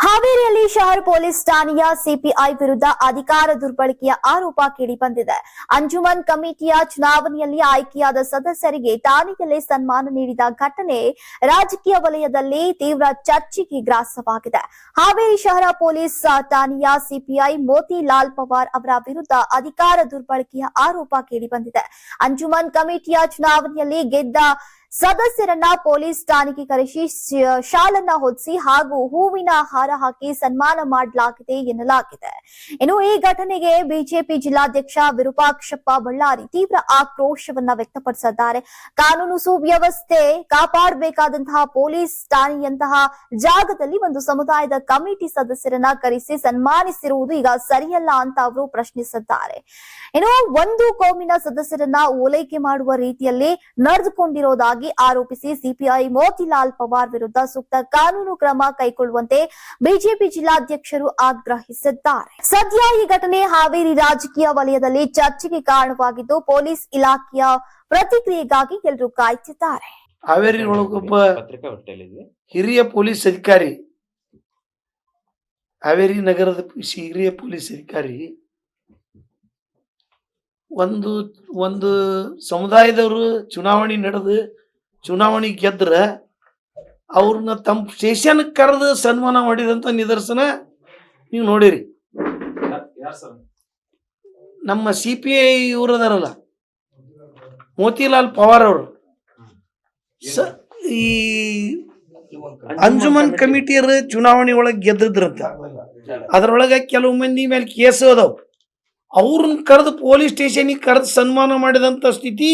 ಹಾವೇರಿಯಲ್ಲಿ ಶಹರ್ ಪೊಲೀಸ್ ಠಾಣೆಯ ಸಿಪಿಐ ವಿರುದ್ಧ ಅಧಿಕಾರ ದುರ್ಬಳಕೆಯ ಆರೋಪ ಕೇಳಿಬಂದಿದೆ. ಅಂಜುಮನ್ ಕಮಿಟಿಯ ಚುನಾವಣೆಯಲ್ಲಿ ಆಯ್ಕೆಯಾದ ಸದಸ್ಯರಿಗೆ ಠಾಣೆಯಲ್ಲೇ ಸನ್ಮಾನ ನೀಡಿದ ಘಟನೆ ರಾಜಕೀಯ ವಲಯದಲ್ಲಿ ತೀವ್ರ ಚರ್ಚೆಗೆ ಗ್ರಾಸವಾಗಿದೆ. ಹಾವೇರಿ ಶಹರ ಪೊಲೀಸ್ ಠಾಣೆಯ ಸಿಪಿಐ ಮೋತಿಲಾಲ್ ಪವಾರ್ ಅವರ ವಿರುದ್ಧ ಅಧಿಕಾರ ದುರ್ಬಳಕೆಯ ಆರೋಪ ಕೇಳಿಬಂದಿದೆ. ಅಂಜುಮನ್ ಕಮಿಟಿಯ ಚುನಾವಣೆಯಲ್ಲಿ ಗೆದ್ದ ಸದಸ್ಯರನ್ನ ಪೊಲೀಸ್ ಠಾಣೆಗೆ ಕರೆಸಿ ಶಾಲನ್ನ ಹೊದಿಸಿ ಹಾಗೂ ಹೂವಿನ ಹಾರ ಹಾಕಿ ಸನ್ಮಾನ ಮಾಡಲಾಗಿದೆ ಎನ್ನಲಾಗಿದೆ. ಇನ್ನು ಈ ಘಟನೆಗೆ ಬಿಜೆಪಿ ಜಿಲ್ಲಾಧ್ಯಕ್ಷ ವಿರೂಪಾಕ್ಷಪ್ಪ ಬಳ್ಳಾರಿ ತೀವ್ರ ಆಕ್ರೋಶವನ್ನ ವ್ಯಕ್ತಪಡಿಸಿದ್ದಾರೆ. ಕಾನೂನು ಸುವ್ಯವಸ್ಥೆ ಕಾಪಾಡಬೇಕಾದಂತಹ ಪೊಲೀಸ್ ಠಾಣೆಯಂತಹ ಜಾಗದಲ್ಲಿ ಒಂದು ಸಮುದಾಯದ ಕಮಿಟಿ ಸದಸ್ಯರನ್ನ ಕರೆಸಿ ಸನ್ಮಾನಿಸಿರುವುದು ಈಗ ಸರಿಯಲ್ಲ ಅಂತ ಅವರು ಪ್ರಶ್ನಿಸಿದ್ದಾರೆ. ಇನ್ನು ಒಂದು ಕೋಮಿನ ಸದಸ್ಯರನ್ನ ಓಲೈಕೆ ಮಾಡುವ ರೀತಿಯಲ್ಲಿ ನಡೆದುಕೊಂಡಿರೋದಾಗಿ ಆರೋಪಿಸಿ ಸಿಪಿಐ ಮೋತಿಲಾಲ್ ಪವಾರ್ ವಿರುದ್ಧ ಸೂಕ್ತ ಕಾನೂನು ಕ್ರಮ ಕೈಗೊಳ್ಳುವಂತೆ ಬಿಜೆಪಿ ಜಿಲ್ಲಾಧ್ಯಕ್ಷರು ಆಗ್ರಹಿಸಿದ್ದಾರೆ. ಸದ್ಯ ಈ ಘಟನೆ ಹಾವೇರಿ ರಾಜಕೀಯ ವಲಯದಲ್ಲಿ ಚರ್ಚೆಗೆ ಕಾರಣವಾಗಿದ್ದು ಪೊಲೀಸ್ ಇಲಾಖೆಯ ಪ್ರತಿಕ್ರಿಯೆಗಾಗಿ ಎಲ್ಲರೂ ಕಾಯ್ತಿದ್ದಾರೆ. ಹಾವೇರಿ ಒಳಗೊಬ್ಬ ಹಿರಿಯ ಪೊಲೀಸ್ ಅಧಿಕಾರಿ, ಹಾವೇರಿ ನಗರದ ಹಿರಿಯ ಪೊಲೀಸ್ ಅಧಿಕಾರಿ ಒಂದು ಸಮುದಾಯದವರು ಚುನಾವಣೆ ನಡೆದು ಚುನಾವಣೆ ಗೆದ್ರ ಅವ್ರನ್ನ ತಮ್ಮ ಸ್ಟೇಷನ್ ಕರೆದು ಸನ್ಮಾನ ಮಾಡಿದಂತ ನಿದರ್ಶನ ನೀವು ನೋಡಿರಿ. ನಮ್ಮ ಸಿಪಿಐ ಇವರದಾರಲ್ಲ ಮೋತಿಲಾಲ್ ಪವಾರ್ ಅವರು ಈ ಅಂಜುಮನ್ ಕಮಿಟಿಯರು ಚುನಾವಣೆ ಒಳಗೆ ಗೆದ್ದಿದ್ರಂತ. ಅದ್ರೊಳಗ ಕೆಲವು ಮಂದಿ ಮೇಲೆ ಕೇಸು ಅದಾವ. ಅವ್ರನ್ನ ಕರೆದು ಪೊಲೀಸ್ ಸ್ಟೇಷನಿಗೆ ಕರೆದು ಸನ್ಮಾನ ಮಾಡಿದಂಥ ಸ್ಥಿತಿ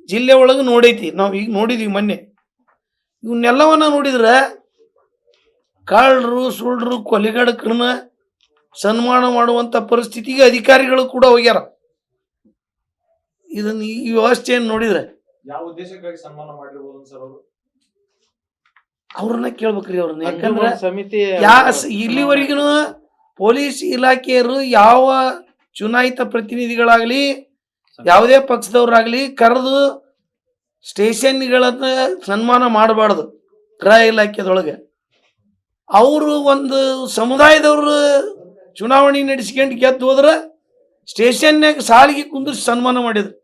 ಜಿಲ್ಲೆ ಒಳಗೆ ನೋಡೈತಿ. ನಾವು ಈಗ ನೋಡಿದ್ವಿ ಮೊನ್ನೆ. ಇವನ್ನೆಲ್ಲವನ್ನ ನೋಡಿದ್ರೆ ಕಳ್ಳರು, ಸುಳ್ಳರು, ಕೊಲೆಗಡಕರನ್ನ ಸನ್ಮಾನ ಮಾಡುವಂಥ ಪರಿಸ್ಥಿತಿಗೆ ಅಧಿಕಾರಿಗಳು ಕೂಡ ಹೋಗ್ಯಾರ. ಇದನ್ನ ಈ ವ್ಯವಸ್ಥೆಯನ್ನು ನೋಡಿದ್ರೆ ಯಾವ ಉದ್ದೇಶಕ್ಕಾಗಿ ಸನ್ಮಾನ ಮಾಡಿರ್ಬೋದು ಸರ್ ಅವರು? ಅವ್ರನ್ನ ಕೇಳ್ಬೇಕ್ರಿ ಅವ್ರನ್ನ. ಯಾಕಂದ್ರೆ ಸಮಿತಿ ಇಲ್ಲಿವರೆಗೂ ಪೊಲೀಸ್ ಇಲಾಖೆಯರು ಯಾವ ಚುನಾಯಿತ ಪ್ರತಿನಿಧಿಗಳಾಗಲಿ ಯಾವುದೇ ಪಕ್ಷದವರಾಗಲಿ ಕರೆದು ಸ್ಟೇಷನ್ಗಳನ್ನ ಸನ್ಮಾನ ಮಾಡಬಾರ್ದು. ಗೃಹ ಇಲಾಖೆದೊಳಗೆ ಅವರು ಒಂದು ಸಮುದಾಯದವರು ಚುನಾವಣೆ ನಡೆಸ್ಕೊಂಡು ಗೆದ್ದು ಹೋದ್ರೆ ಸ್ಟೇಷನ್ಯಾಗ ಸಾಲಿಗೆ ಕುಂದಿಸಿ ಸನ್ಮಾನ ಮಾಡಿದ್ರು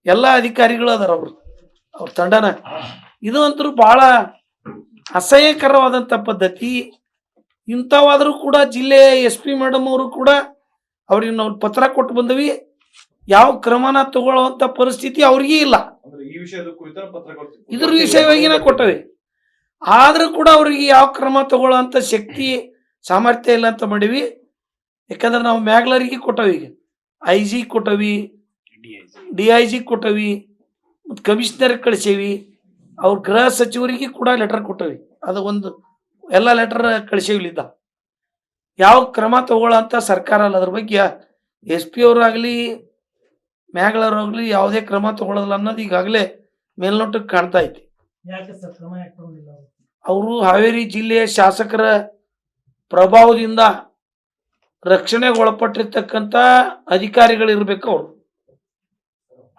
ಎಲ್ಲ ಅಧಿಕಾರಿಗಳು ಅದಾರ ಅವ್ರ ತಂಡನ. ಇದು ಅಂತೂ ಬಹಳ ಅಸಹ್ಯಕರವಾದಂಥ ಪದ್ಧತಿ. ಇಂಥವಾದರೂ ಕೂಡ ಜಿಲ್ಲೆಯ SP ಮೇಡಮ್ ಅವರು ಕೂಡ ಅವ್ರಿಗೆ ನಾವು ಪತ್ರ ಕೊಟ್ಟು ಬಂದವಿ. ಯಾವ ಕ್ರಮನ ತಗೊಳ್ಳುವಂತ ಪರಿಸ್ಥಿತಿ ಅವ್ರಿಗೆ ಇಲ್ಲ. ಇದ್ರ ವಿಷಯವಾಗಿನ ಕೊಟ್ಟವಿ. ಆದ್ರೂ ಕೂಡ ಅವ್ರಿಗೆ ಯಾವ ಕ್ರಮ ತಗೊಳ್ಳುವಂತ ಶಕ್ತಿ ಸಾಮರ್ಥ್ಯ ಇಲ್ಲ ಅಂತ ಮಾಡಿವಿ. ಯಾಕಂದ್ರೆ ನಾವು ಮ್ಯಾಗ್ಲರಿಗೆ ಕೊಟ್ಟವಿ, ಈಗ IG ಕೊಟ್ಟವಿ, DIG ಕೊಟ್ಟವಿ, ಮತ್ತು ಕಮಿಷನರ್ ಕಳಿಸೇವಿ, ಅವ್ರ ಗೃಹ ಸಚಿವರಿಗೆ ಕೂಡ ಲೆಟರ್ ಕೊಟ್ಟವಿ. ಅದು ಒಂದು ಎಲ್ಲ ಲೆಟರ್ ಕಳಿಸೇವಿಲ್ಲಿದ್ದ. ಯಾವ ಕ್ರಮ ತಗೊಳ್ಳೋಂಥ ಸರ್ಕಾರ ಅಲ್ಲ. ಅದ್ರ ಬಗ್ಗೆ SP ಅವರಾಗಲಿ ಮ್ಯಾಗ್ಲರಾಗಲಿ ಯಾವುದೇ ಕ್ರಮ ತಗೊಳ್ಳೋದಿಲ್ಲ ಅನ್ನೋದು ಈಗಾಗಲೇ ಮೇಲ್ನೋಟಕ್ಕೆ ಕಾಣ್ತಾ ಐತಿ. ಅವರು ಹಾವೇರಿ ಜಿಲ್ಲೆಯ ಶಾಸಕರ ಪ್ರಭಾವದಿಂದ ರಕ್ಷಣೆಗೆ ಒಳಪಟ್ಟಿರ್ತಕ್ಕಂಥ ಅಧಿಕಾರಿಗಳಿರ್ಬೇಕು. ಅವರು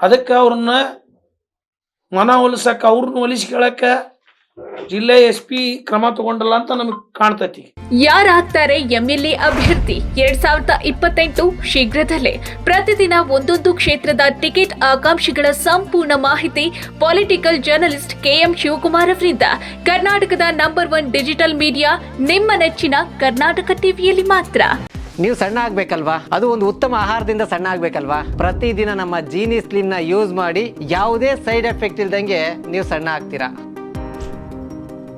ಅದಕ್ಕೆ ಅವ್ರನ್ನ ಮನವೊಲಿಸಕ್ಕೆ, ಅವ್ರನ್ನ ಒಲಿಸ್ಕೊಳಕ ಜಿಲ್ಲೆ SP ಕ್ರಮ ತಗೊಂಡಲ್ಲ ಅಂತ ನಮಗೆ ಕಾಣ್ತೈತಿ. ಯಾರಾಗ್ತಾರೆ MLA ಅಭ್ಯರ್ಥಿ 2028 ಶೀಘ್ರದಲ್ಲೇ. ಪ್ರತಿದಿನ ಒಂದೊಂದು ಕ್ಷೇತ್ರದ ಟಿಕೆಟ್ ಆಕಾಂಕ್ಷಿಗಳ ಸಂಪೂರ್ಣ ಮಾಹಿತಿ ಪೊಲಿಟಿಕಲ್ ಜರ್ನಲಿಸ್ಟ್ KM ಶಿವಕುಮಾರ್ ಅವರಿಂದ. ಕರ್ನಾಟಕದ #1 ಡಿಜಿಟಲ್ ಮೀಡಿಯಾ ನಿಮ್ಮ ನೆಚ್ಚಿನ ಕರ್ನಾಟಕ ಟಿವಿಯಲ್ಲಿ ಮಾತ್ರ. ನೀವು ಸಣ್ಣ ಆಗ್ಬೇಕಲ್ವಾ? ಅದು ಒಂದು ಉತ್ತಮ ಆಹಾರದಿಂದ ಸಣ್ಣ ಆಗ್ಬೇಕಲ್ವಾ? ಪ್ರತಿದಿನ ನಮ್ಮ ಜೀನಿ ಸ್ಲಿಮ್ನ ಯೂಸ್ ಮಾಡಿ ಯಾವುದೇ ಸೈಡ್ ಎಫೆಕ್ಟ್ ಇಲ್ದಂಗೆ ನೀವು ಸಣ್ಣ ಆಗ್ತೀರಾ.